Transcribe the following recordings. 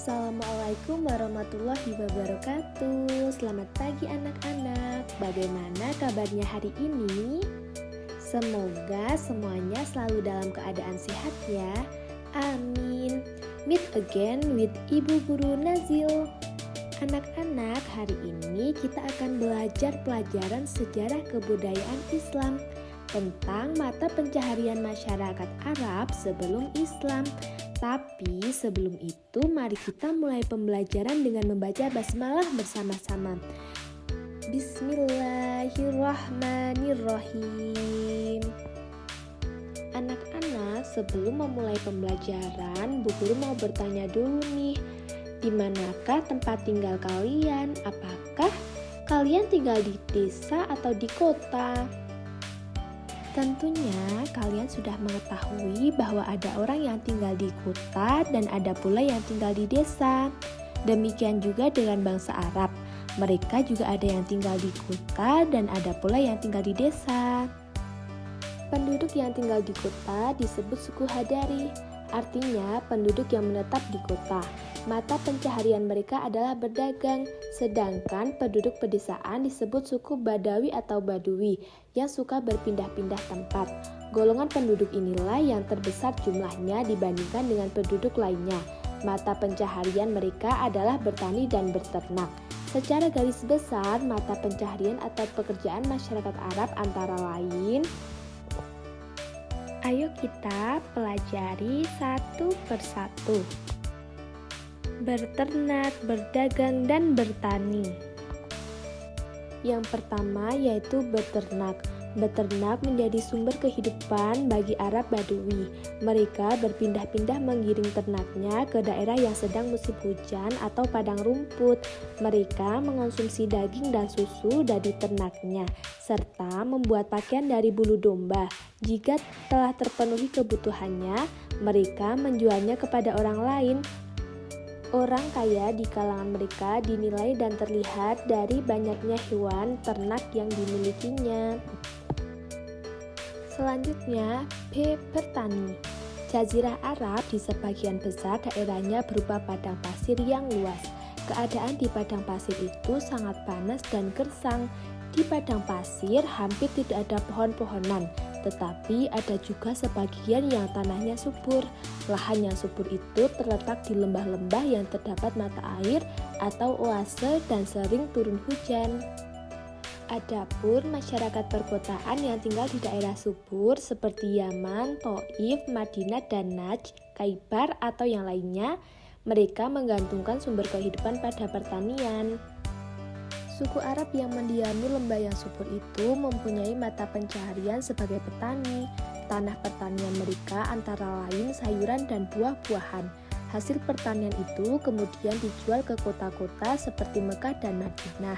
Assalamualaikum warahmatullahi wabarakatuh. Selamat pagi anak-anak. Bagaimana kabarnya hari ini? Semoga semuanya selalu dalam keadaan sehat ya. Amin. Meet again with Ibu Guru Nazil. Anak-anak, hari ini kita akan belajar pelajaran sejarah kebudayaan Islam tentang mata pencaharian masyarakat Arab sebelum Islam. Tapi sebelum itu mari kita mulai pembelajaran dengan membaca basmalah bersama-sama. Bismillahirrahmanirrahim. Anak-anak, sebelum memulai pembelajaran, Bu Guru mau bertanya dulu nih. Di manakah tempat tinggal kalian? Apakah kalian tinggal di desa atau di kota? Tentunya kalian sudah mengetahui bahwa ada orang yang tinggal di kota dan ada pula yang tinggal di desa. Demikian juga dengan bangsa Arab. Mereka juga ada yang tinggal di kota dan ada pula yang tinggal di desa. Penduduk yang tinggal di kota disebut suku Hadari, artinya penduduk yang menetap di kota. Mata pencaharian mereka adalah berdagang, sedangkan penduduk pedesaan disebut suku Badawi atau Badui yang suka berpindah-pindah tempat. Golongan penduduk inilah yang terbesar jumlahnya dibandingkan dengan penduduk lainnya. Mata pencaharian mereka adalah bertani dan berternak. Secara garis besar, mata pencaharian atau pekerjaan masyarakat Arab antara lain. Ayo kita pelajari satu persatu. Berternak, berdagang, dan bertani. Yang pertama yaitu beternak. Beternak menjadi sumber kehidupan bagi Arab Badui. Mereka berpindah-pindah menggiring ternaknya ke daerah yang sedang musim hujan atau padang rumput. Mereka mengonsumsi daging dan susu dari ternaknya, serta membuat pakaian dari bulu domba. Jika telah terpenuhi kebutuhannya, mereka menjualnya kepada orang lain. Orang kaya di kalangan mereka dinilai dan terlihat dari banyaknya hewan ternak yang dimilikinya. Selanjutnya, bertani. Jazirah Arab di sebagian besar daerahnya berupa padang pasir yang luas. Keadaan di padang pasir itu sangat panas dan gersang. Di padang pasir hampir tidak ada pohon-pohonan, tetapi ada juga sebagian yang tanahnya subur. Lahan yang subur itu terletak di lembah-lembah yang terdapat mata air atau oase dan sering turun hujan. Adapun masyarakat perkotaan yang tinggal di daerah subur seperti Yaman, Thaif, Madinah, dan Najd, Khaibar atau yang lainnya, mereka menggantungkan sumber kehidupan pada pertanian. Suku Arab yang mendiami lembah yang subur itu mempunyai mata pencaharian sebagai petani. Tanah pertanian mereka antara lain sayuran dan buah-buahan. Hasil pertanian itu kemudian dijual ke kota-kota seperti Mekah dan Madinah.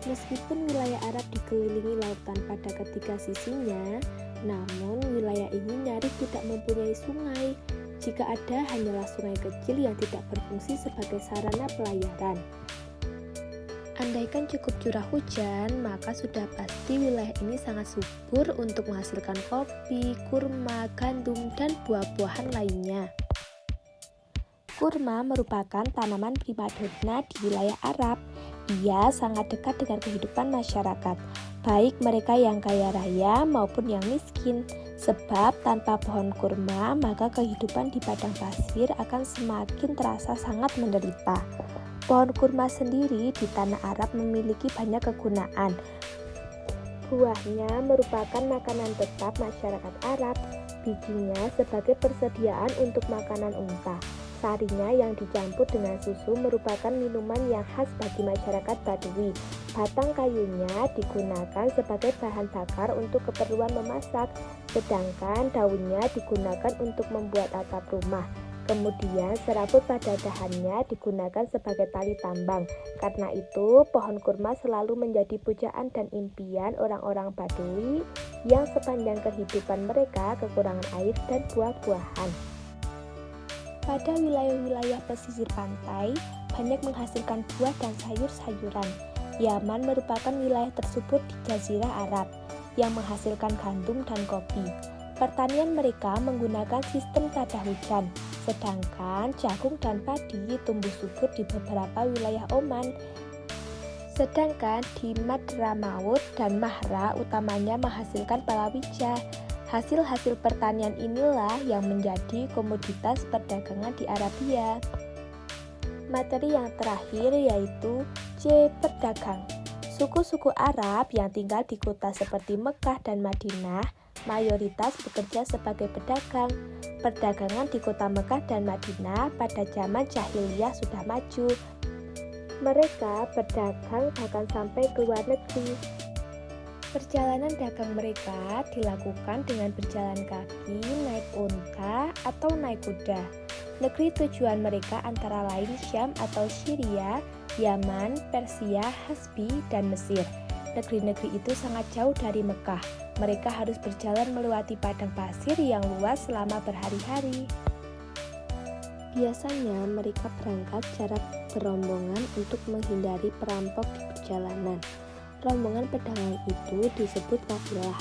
Meskipun wilayah Arab dikelilingi lautan pada ketiga sisinya, namun wilayah ini nyaris tidak mempunyai sungai. Jika ada, hanyalah sungai kecil yang tidak berfungsi sebagai sarana pelayaran. Andaikan cukup curah hujan, maka sudah pasti wilayah ini sangat subur untuk menghasilkan kopi, kurma, gandum, dan buah-buahan lainnya. Kurma merupakan tanaman primadona di wilayah Arab. Ia sangat dekat dengan kehidupan masyarakat, baik mereka yang kaya raya maupun yang miskin. Sebab tanpa pohon kurma, maka kehidupan di padang pasir akan semakin terasa sangat menderita. Pohon kurma sendiri di tanah Arab memiliki banyak kegunaan. Buahnya merupakan makanan tetap masyarakat Arab, bijinya sebagai persediaan untuk makanan unta. Sarinya yang dicampur dengan susu merupakan minuman yang khas bagi masyarakat Badui. Batang kayunya digunakan sebagai bahan bakar untuk keperluan memasak, sedangkan daunnya digunakan untuk membuat atap rumah. Kemudian serabut pada dahannya digunakan sebagai tali tambang. Karena itu, pohon kurma selalu menjadi pujaan dan impian orang-orang Badui yang sepanjang kehidupan mereka kekurangan air dan buah-buahan. Pada wilayah-wilayah pesisir pantai, banyak menghasilkan buah dan sayur-sayuran. Yaman merupakan wilayah tersubur di Jazirah Arab yang menghasilkan gandum dan kopi. Pertanian mereka menggunakan sistem tada hujan, sedangkan jagung dan padi tumbuh subur di beberapa wilayah Oman. Sedangkan di Madramaut dan Mahra utamanya menghasilkan palawija. Hasil-hasil pertanian inilah yang menjadi komoditas perdagangan di Arabia. Materi yang terakhir yaitu C. Berdagang. Suku-suku Arab yang tinggal di kota seperti Mekah dan Madinah mayoritas bekerja sebagai pedagang. Perdagangan di kota Mekah dan Madinah pada zaman jahiliyah sudah maju. Mereka berdagang bahkan sampai ke luar negeri. Perjalanan dagang mereka dilakukan dengan berjalan kaki, naik unta, atau naik kuda. Negeri tujuan mereka antara lain Syam atau Syria, Yaman, Persia, Hasbi, dan Mesir. Negeri-negeri itu sangat jauh dari Mekah. Mereka harus berjalan melewati padang pasir yang luas selama berhari-hari. Biasanya mereka berangkat secara berombongan untuk menghindari perampok di perjalanan. Rombongan pedagang itu disebut kafilah.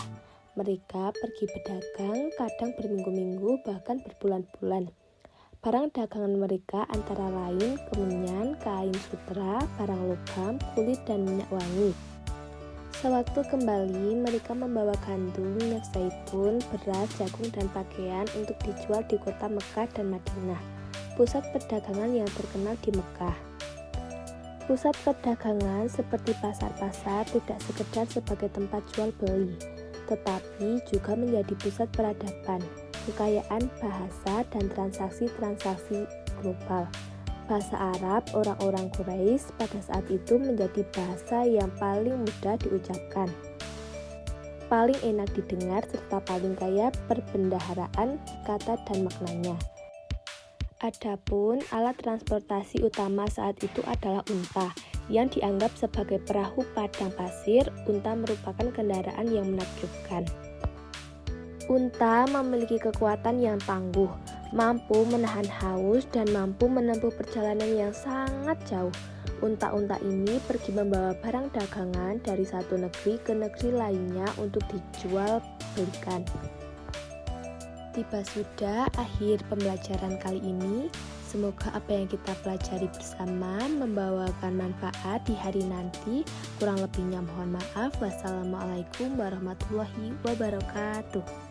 Mereka pergi berdagang kadang berminggu-minggu bahkan berbulan-bulan. Barang dagangan mereka antara lain kemenyan, kain sutra, barang logam, kulit, dan minyak wangi. Sewaktu kembali, mereka membawa gandum, minyak zaitun, beras, jagung, dan pakaian untuk dijual di kota Mekah dan Madinah, pusat perdagangan yang terkenal di Mekah. Pusat perdagangan seperti pasar-pasar tidak sekedar sebagai tempat jual beli, tetapi juga menjadi pusat peradaban, kekayaan bahasa, dan transaksi-transaksi global. Bahasa Arab orang-orang Quraisy pada saat itu menjadi bahasa yang paling mudah diucapkan, paling enak didengar, serta paling kaya perbendaharaan kata dan maknanya. Adapun alat transportasi utama saat itu adalah unta, yang dianggap sebagai perahu padang pasir. Unta merupakan kendaraan yang menakjubkan. Unta memiliki kekuatan yang tangguh, mampu menahan haus, dan mampu menempuh perjalanan yang sangat jauh. Unta-unta ini pergi membawa barang dagangan dari satu negeri ke negeri lainnya untuk dijual belikan. Tiba sudah akhir pembelajaran kali ini. Semoga apa yang kita pelajari bersama membawakan manfaat di hari nanti. Kurang lebihnya mohon maaf. Wassalamualaikum warahmatullahi wabarakatuh.